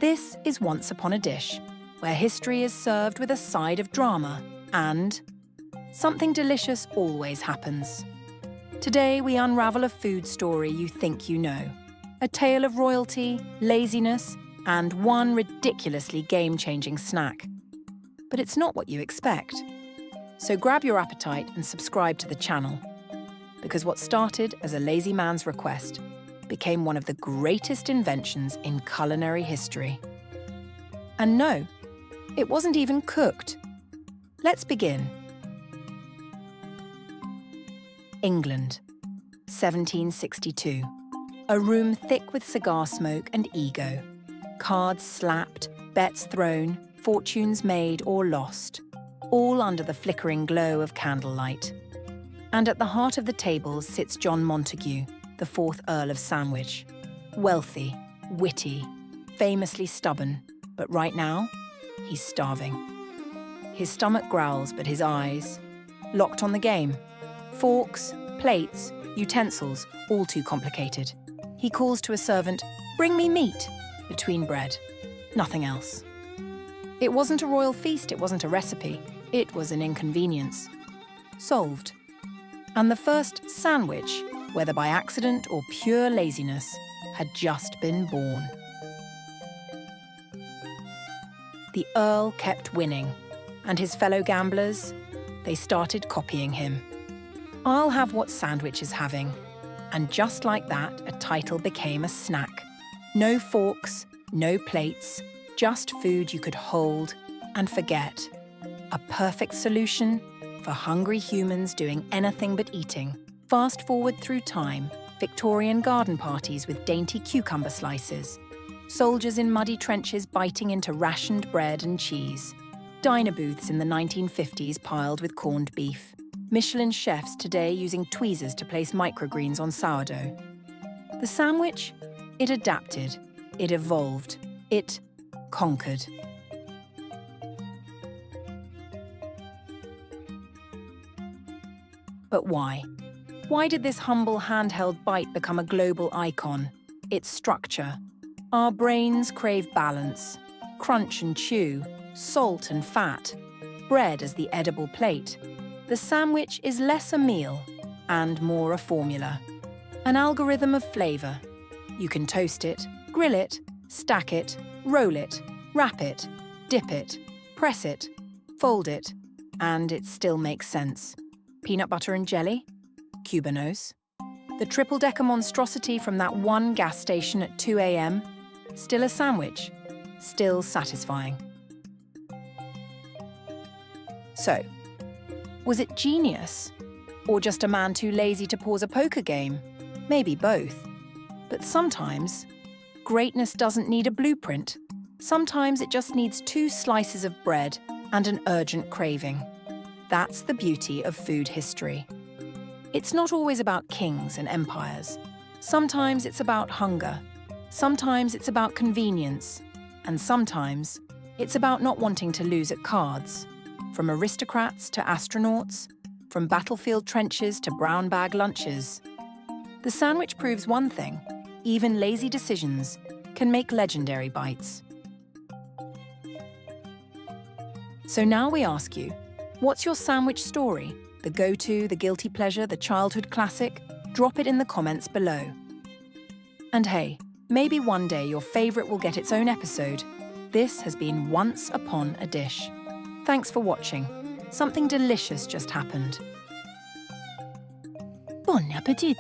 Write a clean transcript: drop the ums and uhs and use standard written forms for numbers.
This is Once Upon a Dish, where history is served with a side of drama and something delicious always happens. Today we unravel a food story you think you know. A tale of royalty, laziness, and one ridiculously game-changing snack. But it's not what you expect. So grab your appetite and subscribe to the channel. Because what started as a lazy man's request became one of the greatest inventions in culinary history. And no, it wasn't even cooked. Let's begin. England, 1762. A room thick with cigar smoke and ego. Cards slapped, bets thrown, fortunes made or lost, all under the flickering glow of candlelight. And at the heart of the tables sits John Montague, the fourth Earl of Sandwich. Wealthy, witty, famously stubborn, but right now, he's starving. His stomach growls, but his eyes, locked on the game. Forks, plates, utensils, all too complicated. He calls to a servant, "Bring me meat," between bread. Nothing else. It wasn't a royal feast, it wasn't a recipe. It was an inconvenience. Solved. And the first sandwich, whether by accident or pure laziness, had just been born. The Earl kept winning, and his fellow gamblers, they started copying him. I'll have what Sandwich is having. And just like that, a title became a snack. No forks, no plates, just food you could hold and forget. A perfect solution for hungry humans doing anything but eating. Fast forward through time, Victorian garden parties with dainty cucumber slices, soldiers in muddy trenches biting into rationed bread and cheese, diner booths in the 1950s piled with corned beef, Michelin chefs today using tweezers to place microgreens on sourdough. The sandwich, it adapted, it evolved, it conquered. But why? Why did this humble handheld bite become a global icon? Its structure. Our brains crave balance, crunch and chew, salt and fat, bread as the edible plate. The sandwich is less a meal and more a formula. An algorithm of flavour. You can toast it, grill it, stack it, roll it, wrap it, dip it, press it, fold it, and it still makes sense. Peanut butter and jelly? Cubanos. The triple-decker monstrosity from that one gas station at 2 a.m? Still a sandwich, still satisfying. So, was it genius? Or just a man too lazy to pause a poker game? Maybe both. But sometimes, greatness doesn't need a blueprint. Sometimes it just needs 2 slices of bread and an urgent craving. That's the beauty of food history. It's not always about kings and empires. Sometimes it's about hunger. Sometimes it's about convenience. And sometimes it's about not wanting to lose at cards. From aristocrats to astronauts, from battlefield trenches to brown bag lunches. The sandwich proves one thing: even lazy decisions can make legendary bites. So now we ask you, what's your sandwich story? The go-to, the guilty pleasure, the childhood classic? Drop it in the comments below. And hey, maybe one day your favourite will get its own episode. This has been Once Upon a Dish. Thanks for watching. Something delicious just happened. Bon appétit!